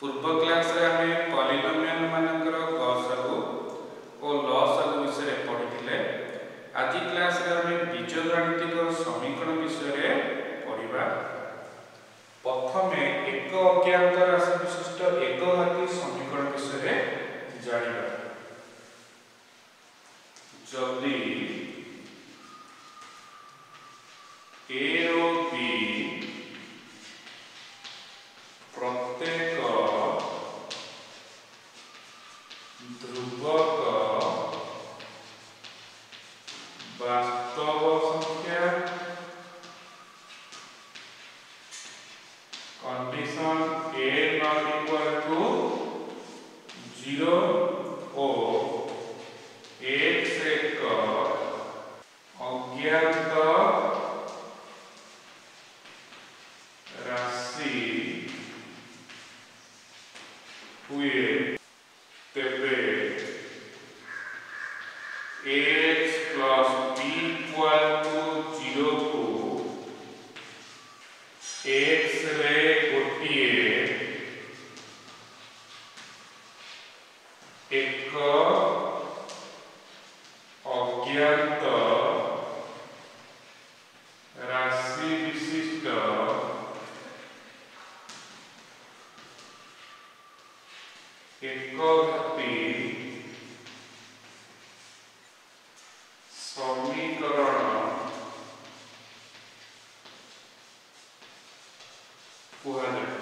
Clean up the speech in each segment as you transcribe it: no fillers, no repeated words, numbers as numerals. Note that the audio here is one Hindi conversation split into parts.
पूर्व क्लास रे आमे पॉलिनोमियल मानकर गसागु और लसागु विषय पढ़िथिले। आज क्लास रे आमे बीजगणितिक समीकरण विषय पढ़िबा। प्रथमे एक अज्ञात राशि विशिष्ट एकघाती समीकरण विषय जानिबा। जदि ए और बी प्रत्येक ध्रुवक वास्तव संख्या condition a not equal to 0 और x एक अज्ञात राशि हुए तेबे x plus b equal to 0 को x रे गोटिए एक अज्ञात राशि विशिष्ट एकघाती समीकरण कुहाଯାଏ।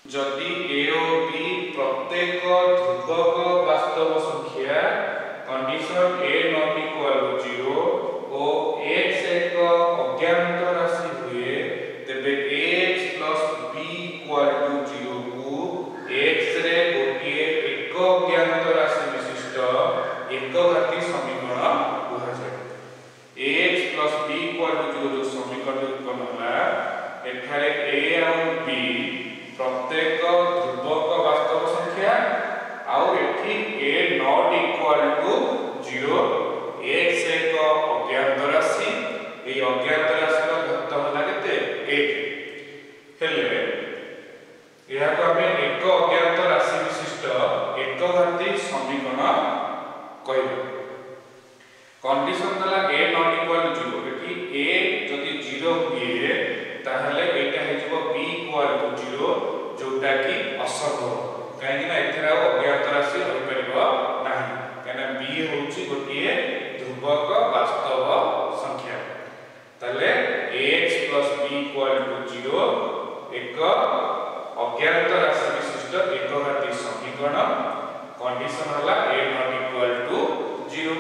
जदि ए और बी प्रत्येक ध्रुवक वास्तव संख्या condition a not equal to 0 और x एक अज्ञात राशि हुए तेबे x plus b equal to 0 को x रे गोटिए एक अज्ञात राशि विशिष्ट एकघाती समीकरण कुहाଯାଏ। x plus b equal to 0 जो समीकरण उत्पन्न होला एठारे a और b प्रत्येक ध्रुवक वास्तव संख्या आउ एठी a not equal to 0 x एक अज्ञात राशि ए अज्ञात राशि का घात होला केते 1 हेले या को हमें एक अज्ञात राशि विशिष्ट एकघाती समीकरण कहबो। कंडीशन दला a नॉट इक्वल टू 0 एठी a जदि 0 हुए ताहले एटा हे जबो b इक्वल टू 0 जोटा कि असंभव काहे ना एथरा अज्ञात राशि होई परिबो नाही काहे ना b होउची गोटिए ध्रुवक वास्तव संख्या ताले x b इक्वल टू 0 एक अज्ञात राशि विशिष्ट एकघाती समीकरण कंडीशन होला a नॉट इक्वल टू 0।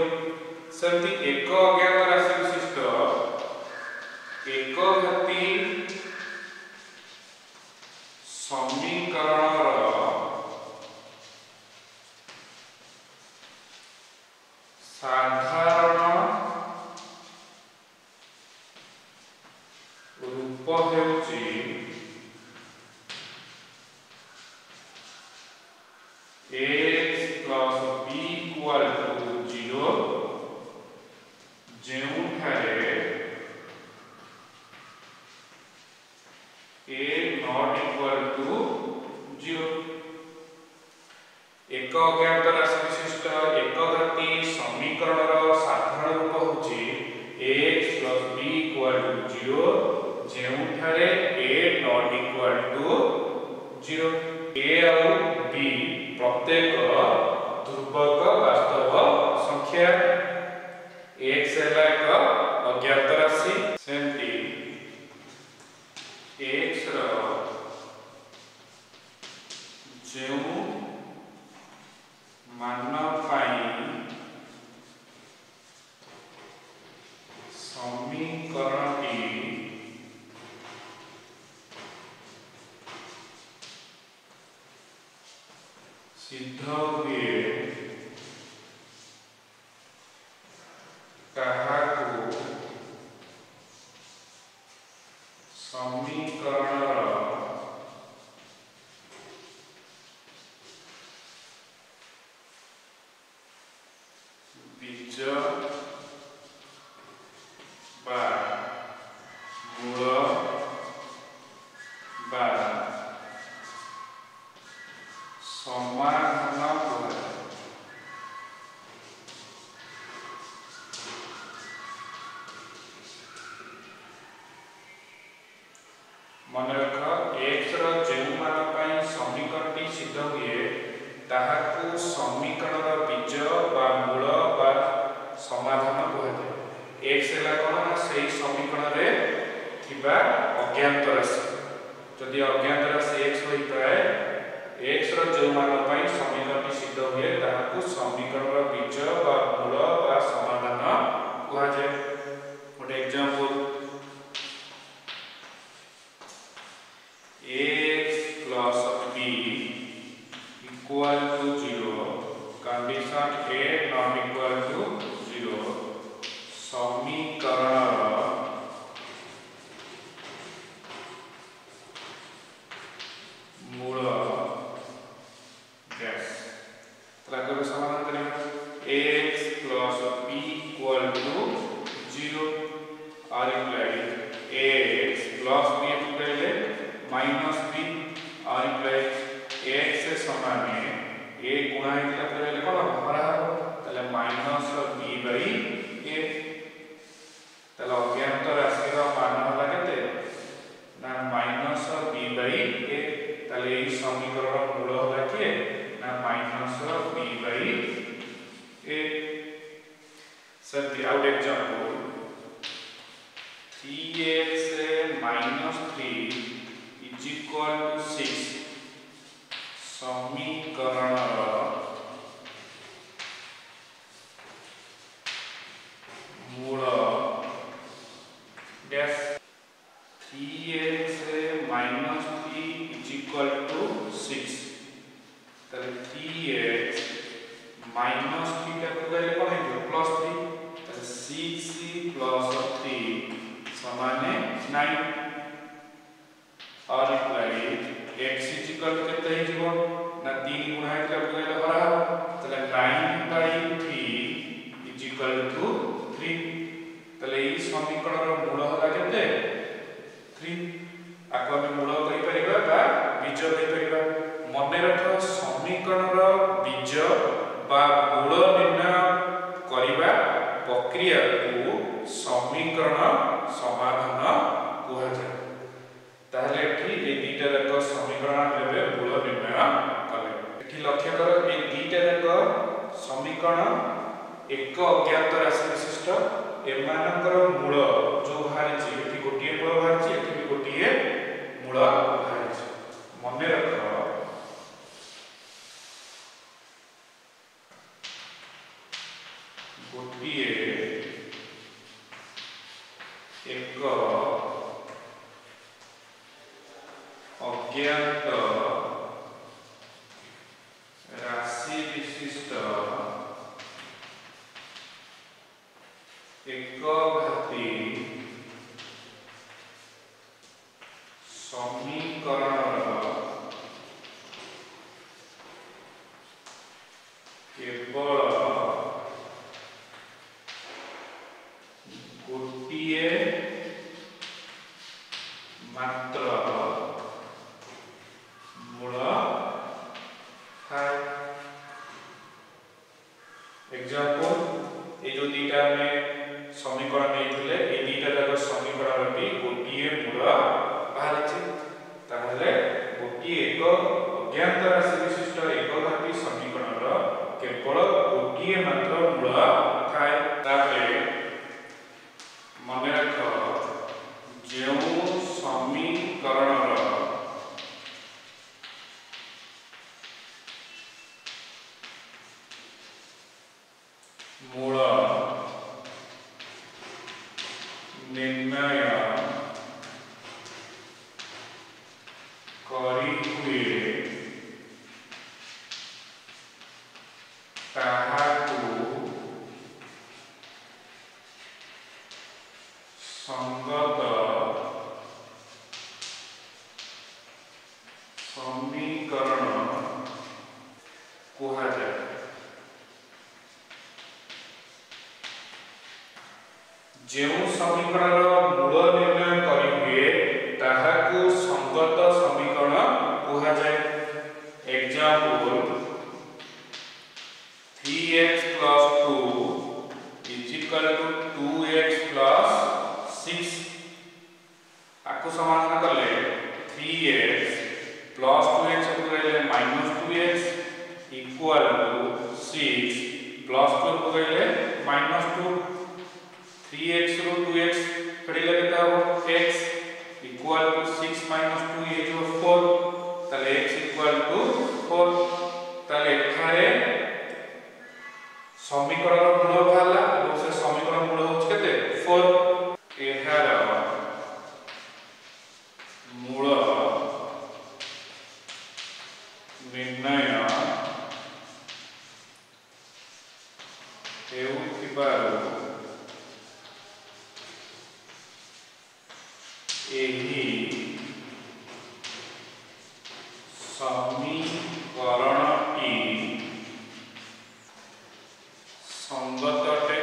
सेमती एक अज्ञात राशि विशिष्ट एकघाती समीकरण साधारण रूप हेउची x plus b equal to 0 जेउठारे a not equal to 0 एक अज्ञात राशि विशिष्ट एकघाती समीकरण साधारण रूप होची x plus b equal to 0 जेउठारे a not equal to 0 a और b प्रत्येक ध्रुवक वास्तव संख्या x है एक अज्ञात राशि सेमती x रो जेउ मान पाई समीकरणटी सिद्ध हुए काहाकु समीकरण बीज बा मूल बा समाधान कुहाଯାଏ। मन रख x रो जेउ मान पई समीकरणटी सिद्ध हुए ताहाकू समीकरणर बीज बा मूल बा समाधान कुहाଯାଏ। x हैला कोन ना सेही समीकरण रे थिबा अज्ञात राशि। जदि अज्ञात राशि x होई पाए x रो जेउ मान पई समीकरणटी सिद्ध हुए ताहाकू समीकरणर बीज बा मूल बा समाधान कुहाଯାଏ। गोटे example x plus b equal to 0 condition a not equal to 0 समीकरण मूल डैश तलाकर समाधान करें x plus b equal to 0 और implied x plus b implied minus b और इम्प्लाइड x से समान है a गुणा इतला पहले कोन हरा तले माइनस b बाई a तले अज्ञात राशि रो मान होला केते ना माइनस b बाई a तले ई समीकरण मूल होला के ना minus b by a sir out example 3x minus 3 is equal to 6 समीकरण मूल dash 3x minus 3 is equal to 6 तले 3x minus 3 टा को गले कोन है प्लस 3 तले 6 plus 3 समान 9 और equal x is equal to कितना ही जीवो ना 3 गुणा है तो गले हरा तले 9/3 इज इक्वल टू 3 तले ई समीकरण रो मूल होला केते 3 आको हम मूल कहि परिबा बा बीज कहि परिबा मने रख समीकरण रो बीज बा मूल निर्णय करिबा प्रक्रिया को समीकरण समाधान कुहाଯାଏ। ताहले एठी ए दीटा जाक समीकरण लेबे मूल निर्णय कले एठी लक्ष्य कर ए दीटा जाक समीकरण एक अज्ञात राशि विशिष्ट एमानकर मूल जो बाहर छि एठी गोटिए मूल बाहर छि एठी भी गोटिए मूल बाहर छि मने रख गोटिए एक अज्ञात राशि विशिष्ट एक घाती समीकरण केवल गोटिए मात्र मूल थाए। एग्जांपल ए जो दीटा में समीकरण नेइथिले ए दीटा जाक समीकरण भी गोटिए मूल बाहर छि ताहले गोटिए एक अज्ञात राशि विशिष्ट एक घाती समीकरण केवल गोटिए मात्र मूल थाए। तापरे मने रख जो समीकरण मूल निर्णय करी हुए ताहाकू संगत समीकरण कुहाଯାଏ। जो समीकरण मूल निर्णय करी हुए ताहाकू संगत प्लस 2x को कहले minus 2x equal to 6 plus 2 को कहले माइनस 2 3x रो 2x कड़िले केता हो x इक्वल टू 6 माइनस 2 ये जो 4 ताले x इक्वल टू 4 ताले एठारे समीकरण मूल भाला और से समीकरण मूल हो केते 4 एहार मूल निर्णय हेउथिबारु एही समीकरणटी संगतटे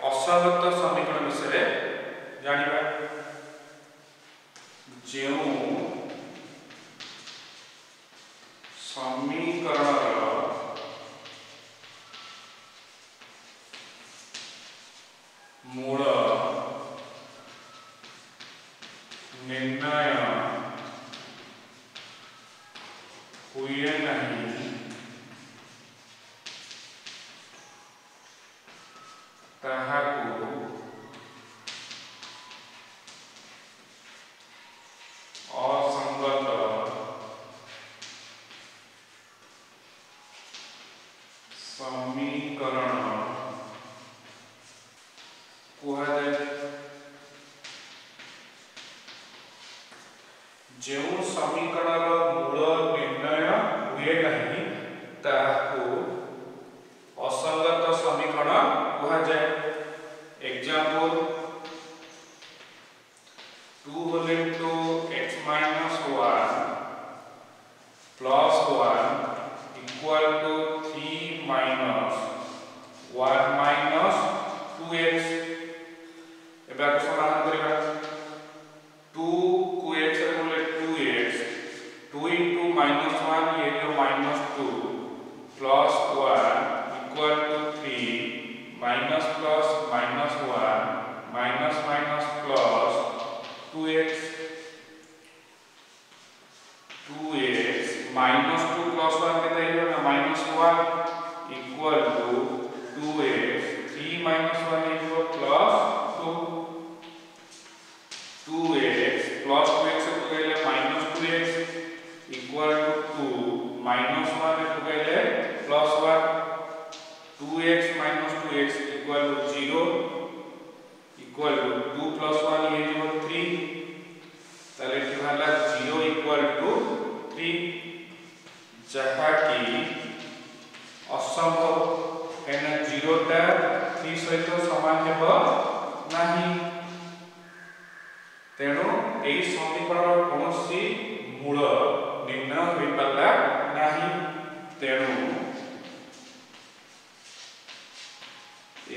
असंगत समीकरण विषय जानिबा जो समीकरण मूल निर्णय हुए नहीं ताहाकु असंगत समीकरण कुहाଯାଏ। जो समीकरण मूल निर्णय हुए नहीं ताहाकु असंगत समीकरण कुहाଯାए। Example 2 whole into x minus 1 plus 1 equal to 3 minus 1 minus 2x एबा को समाधान करिबा 2 को x रे बोले 2x 2 into minus 1 ये जो minus 2 plus 1 equal to 3 minus plus minus 1 minus minus plus 2x minus 2 plus 1 कितना ही होगा minus 1 equal to 2x 3 minus 1 equal plus 2 2x plus 2x को कहले minus 2x equal to 2 minus 1 को कहले plus 1 2x minus 2x equal to 0 equal to 2 plus 1 ये जो 3 ताले किभाला 0 equal to 3 जहा की असंभव एना 0 टा 3 सहित समान हेबो नाही तेणु एई समीकरण कोनोसी मूल निर्णय होई पाला नाही तेणु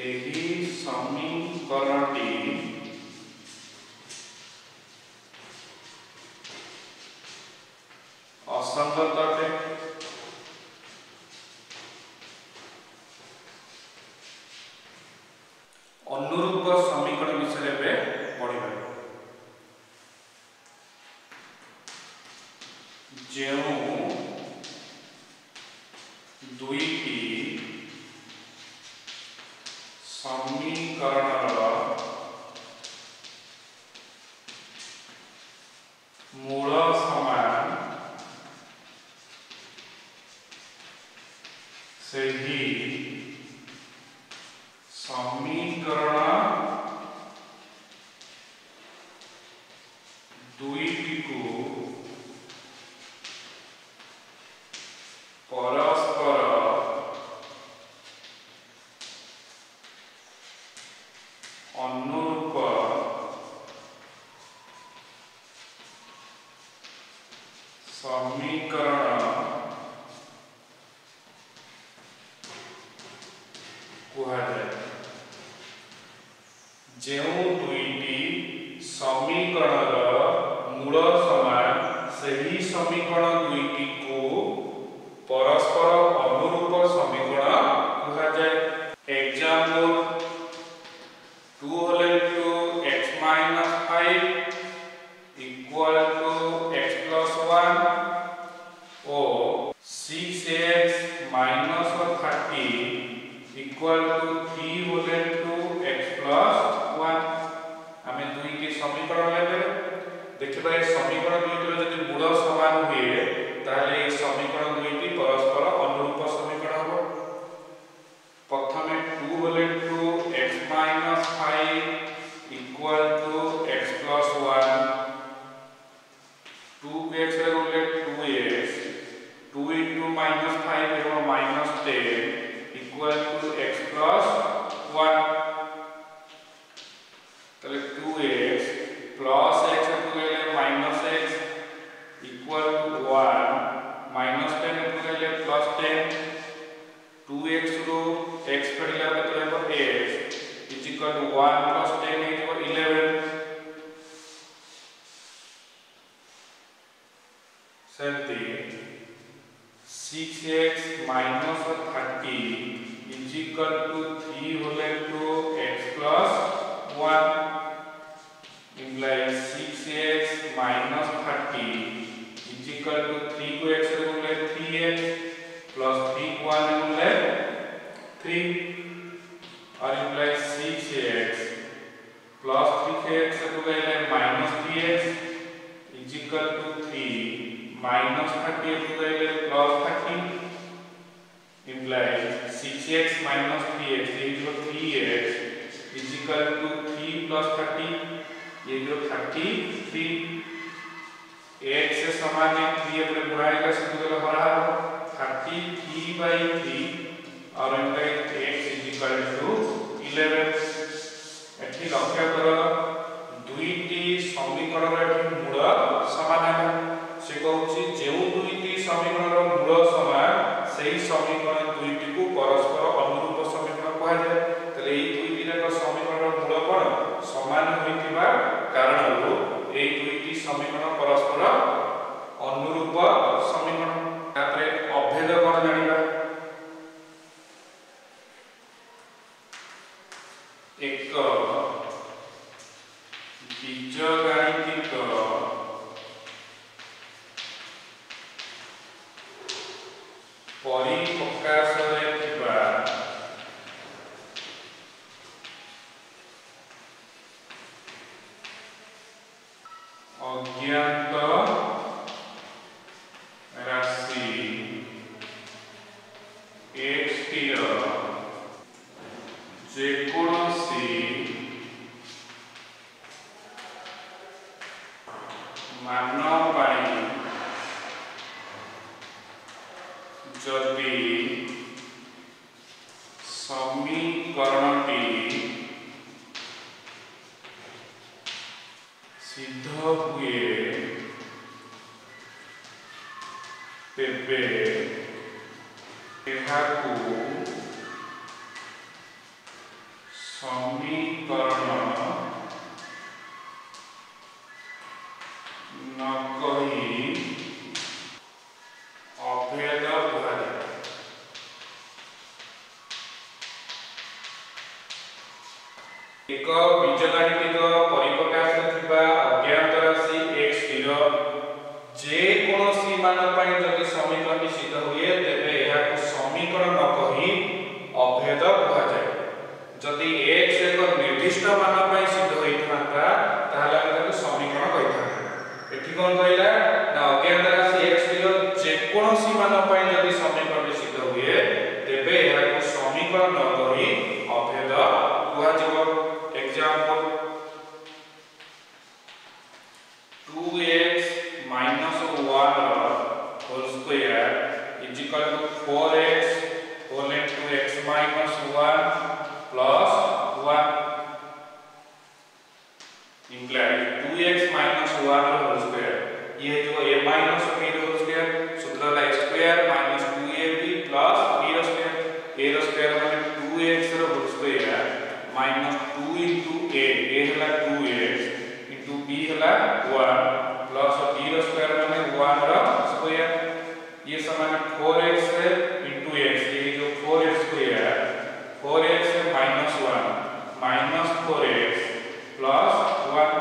एही समीकरणटी असंगत अटे। अनुरूप समीकरण विषय में पढ़िबा जो दुईटी समीकरण मूल समान से ही समीकरण दुईटी को परस्पर अनुरूप समीकरण कुहाଯାଏ। जो दुईटी समीकरण मूल समान सही समीकरण दुईटी को परस्पर अनुरूप समीकरण कुहाଯାଏ। Example 2 whole into x minus समीकरण लेबे देखिबा ए समीकरण दुईटर यदि मूल समान हुए ताले ए समीकरण दुईटी परस्पर अनुरूप समीकरण हो प्रथमे 2 बोले 2x - 5 इक्वल टू x + 1 2 को x रे बोले 2x 2 * -5 एवं -10 इक्वल टू x + 1 तले 2x plus x को ले -x इक्वल टू 1 -10 को ले +10 2x रो x पड़िला केते हो x is equal to 1 + 10 is 11 सेंती 6x - 30 इज इक्वल टू 3 होले two x + 1 implies 6x - 30 is equal to 3 को x रे बोले 3x plus 3 को 1 बोले 3 और implies 6x plus 3x को बोले -3x is equal to 3 minus 30 को बोले plus 30 implies 6x - 3x is 3x is equal to 3 plus 30 ये जो 33 x से समान है 3 पर गुणाएगा सीधे हरा 33/3 और इनका x = 11 एठी लक्ष्य करो दुईटी समीकरण एठी मूल समान है से कहउची जेउ दुईटी समीकरण मूल समान सेही समीकरण दुईटी को परस्पर अनुरूप समीकरण कहा जाय तले एई दुईटी रे समीकरण मूल कोन समान होइतिबा कारण एई दुईटी समीकरण परस्पर अनुरूप समीकरण तापरे अभेद कोन जानिबा एक बीजगणितिक परिप्रकाश रे थिबा अज्ञात राशि x टीर जेकोसी मान पाई जदि समीकरणटी सिद्ध हुए तेबे एहाकू समीकरण न कही अभेद कुहाଯାଏ एक बीजगणितिक परिप्रकाश थिबा अज्ञात राशि x टीर जे कोनोसी मान पई जदि समीकरण सिद्ध हुए तेबे एहाकू समीकरण न कही अभेद कुहाଯାଏ जदि x एक निर्दिष्ट मान पई सिद्ध होइथांता ताहाले हम समीकरण कहिथांता एठी कोन कहला ना अज्ञात राशि x टीर जे कोनोसी मान पई जदि समीकरण सिद्ध हुए तेबे एहाकू समीकरण न कही अभेद कुहाଯିବ example 2x - 1 whole square is equal to 4x whole into x - 1 plus 1 implies 2x - 1 whole square ये जो a - b whole square सूत्र है square minus 2ab plus b square a square माने 2x whole square minus 2 into a हला 2x into b हला 1 plus b square माने 1 रा स्क्वायर ये समान 4x into x ये जो 4x square 4x minus 1 minus 4x plus 1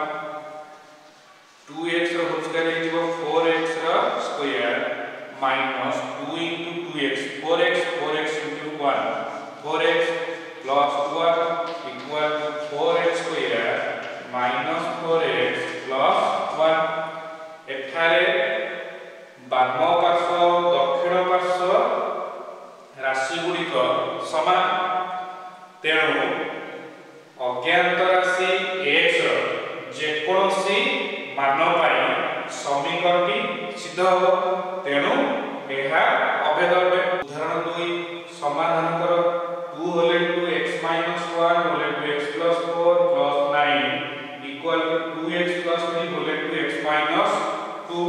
2x रा होल स्क्वायर ये जो 4x रा square minus 2 into 2x 4x into 1 4x plus 1 equal to 4x square minus 4x एठारे बाम पार्श्व दक्षिण पार्श्व राशि गुड़िक समान तेणु अज्ञात राशि x जेकोसी मान समीकरण सिद्ध हो तेणु यह अभेद अटे। उदाहरण 2 समाधान कर 2 होल टू x माइनस 1 होल two x plus 4 plus 9 equal to 2x plus 3 होल टू x माइनस 2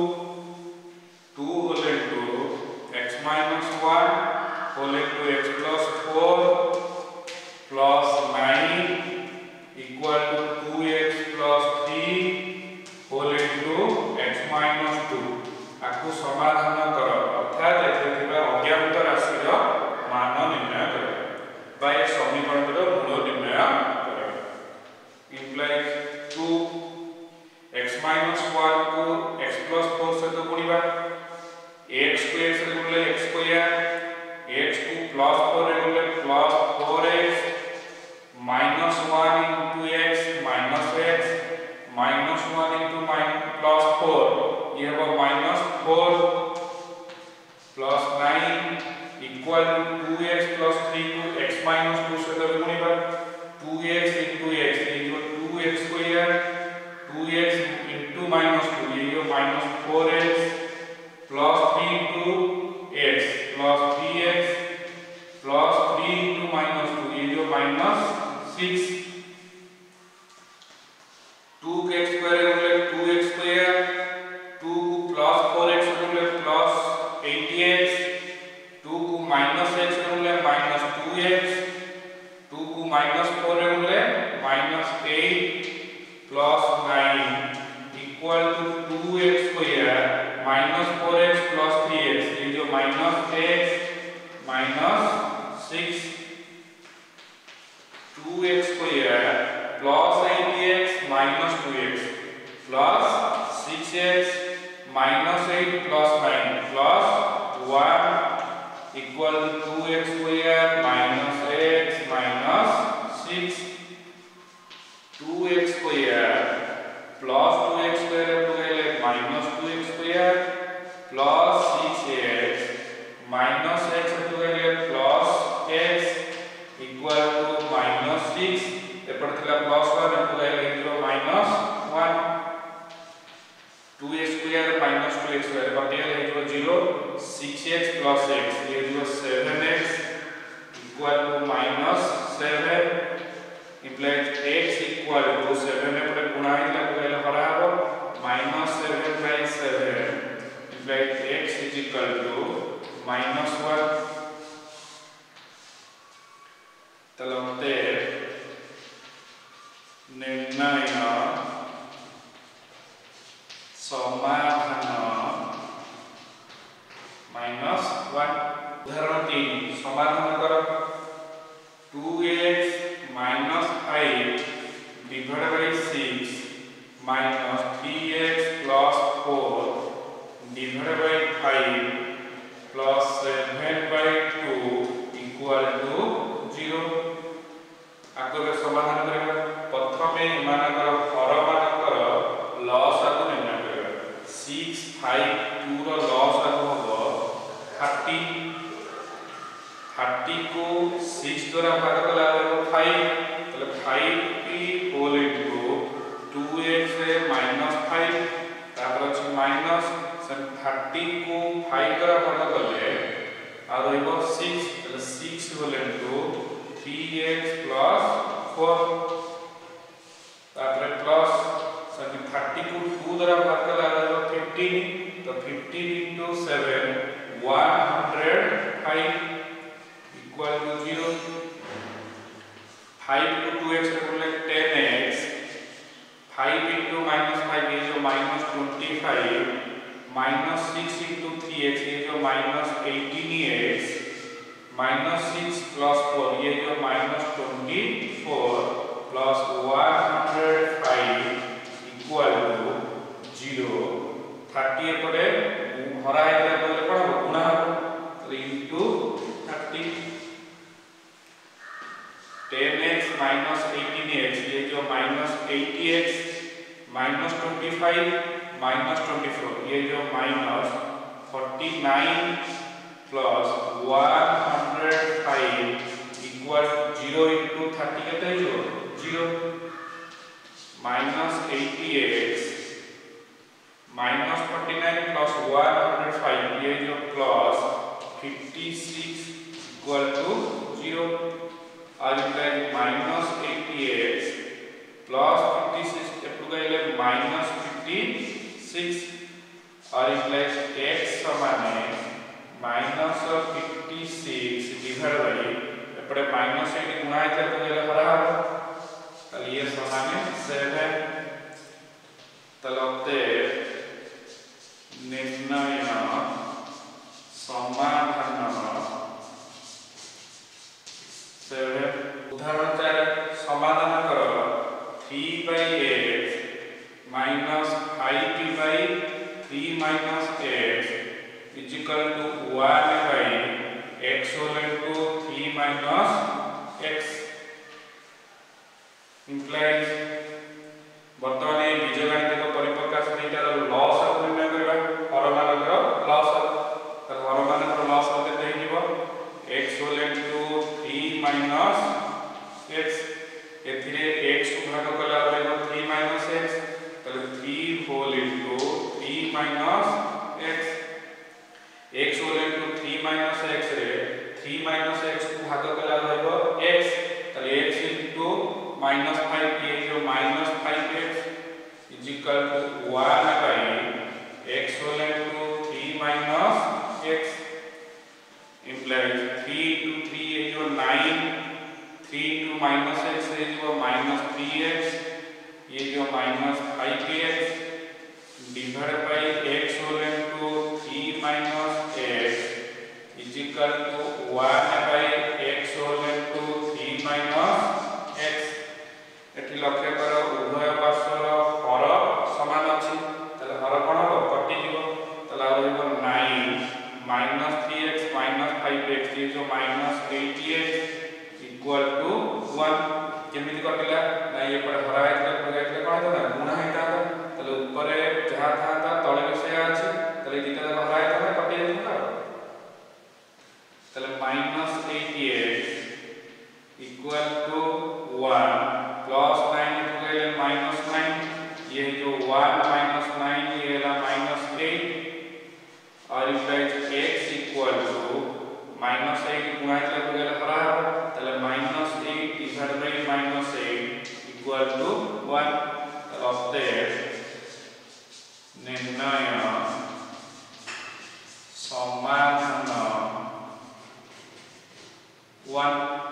2 होल टू x माइनस 1 होल two x plus 4 plus 9 equal to 2x plus 3 होल टू x माइनस 2 आकु समाधान कर अर्थात एथिबा अज्ञात राशि रो मान निर्णय कर बा ए समीकरण रो मूल निर्णय कर इंप्लाइज 2 x माइनस 1 को x प्लस 4 से तो गुणिबा x स्क्वायर से गुणले x स्क्वायर x को प्लस 4 रे गुणले plus 4x minus 1 into x minus x minus 1 into plus 4 ये होगा minus 4 plus 9 equal to 2x plus 3 को x माइनस 2 से तो गुणिबा 2x into x ये जो 2x square 2x into minus 2 ये जो minus 4x plus 3 into x plus 3x plus 3 into minus 2 ये जो माइनस 6 2x स्क्वायर गुणले 2x स्क्वायर 2 प्लस 4x गुणले प्लस 8x 2 को माइनस x गुणले माइनस 2x 2 को माइनस 4 गुणले minus 8 plus 9 equal to 2x square minus 4x plus 3x ये जो minus x minus 6 2x square plus 8x minus 2x plus 6x minus 8 plus 9 plus 1 equal to 2x square minus x minus 6 2x square plus 2x square तो गए minus 2x square plus 6x minus x तो गए plus x equal to minus 6 एपट थिला प्लस 1 तो गए जो minus 1 2x square minus 2x square कटिया जो 0 6x प्लस x ये जो 7x equal to minus 7 implies x equal to 7 एपट गुणा हिला गले हरा हो minus 7 by 7 implies x is equal to minus 1 तलमते निर्णय समाधान माइनस 1 उदाहरण 3 समाधान कर 2x minus 5 divided by 6 minus 3x plus 4 divided by 5 plus 7 by 2 equal to 0 आकर समाधान करेगा प्रथमे मानकर हर मानकर लॉस आको निर्णय करेगा 6 5 2 रो लॉस आको हो 30 को 6 द्वारा भाग कला 5 तले 5 होल इनटू 2x रे माइनस 5 तापर अछि माइनस 30 को 5 द्वारा भाग कले आ रहइबो 6 तले 6 होल इनटू 3x प्लस 4 तापर प्लस 30 को 2 द्वारा भाग कला 15 तो 15 into 7 105 equal to 0 5 को 2x से बोले 10x 5 into minus 5 ये जो minus 25 minus 6 into 3x ये जो minus 18x minus 6 plus 4 ये जो minus 24 plus 105 equal to 0 30 पड़े हरा है बोले पड़ा गुणा तो into 30 10x minus 18x ये जो minus 80x -25 -24, ये जो -49 प्लस 105 इक्वल 0 इंटू 30 केते हो 0 -80x -49 प्लस 105 ये जो प्लस 56 इक्वल टू 0 और -80x प्लस 56 एप्पु गइले -56 और x समान -56 डिवाइड बाय एपटे माइनस 8 गुणा है तो ये हरा हो ताले ये समान 7 तलते निर्णय समाधान 7 उदाहरण 4 समाधान करो 3/x minus 5/3 minus x is equal to 1/x whole into 3 minus x implies वर्तमान ये बीजगणित परिप्रकाश एटार लॉस निर्णय करबा हरमानकर लॉस तर हरमानकर लॉस केते हिबो x whole into 3 minus x एथिरे x को भाग कला रहबो 3 minus x तले 3 whole into 3 minus x x whole into 3 minus x रे 3 minus x को भाग कला रहबो x तले x into minus 5 ये जो minus 5x is equal to 1/x whole into 3 minus x implies 3 into 3 ये जो 9 3 into minus x ये जो minus 3x ये जो minus 5x divided by x whole into 3 minus x is equal to 1/x whole into 3 minus x एठी लक्ष्य करो उभय पार्श्वर हर समान अछि तले हर कोन हो कटि दिबो तले रहइबो 9 -3x -5x ये जो -80x इक्वल टू 1 केमिति कटिला ना ये पर हरा आइतले प्रोजेक्ट कोन था गुणा हेता तले ऊपर जहा था तळे से अछि तले दिता हरा आइतले कटि जेता तले -80x इक्वल टू 1 प्लस 9 हो गए -9 ये जो 1 -9 ये ला -8 और इम्प्लाइज x इक्वल टू -8 गुणा हो गए हरा तले -8 डिवाइड बाय -8 इक्वल टू 1 तलते निर्णय समाधान 1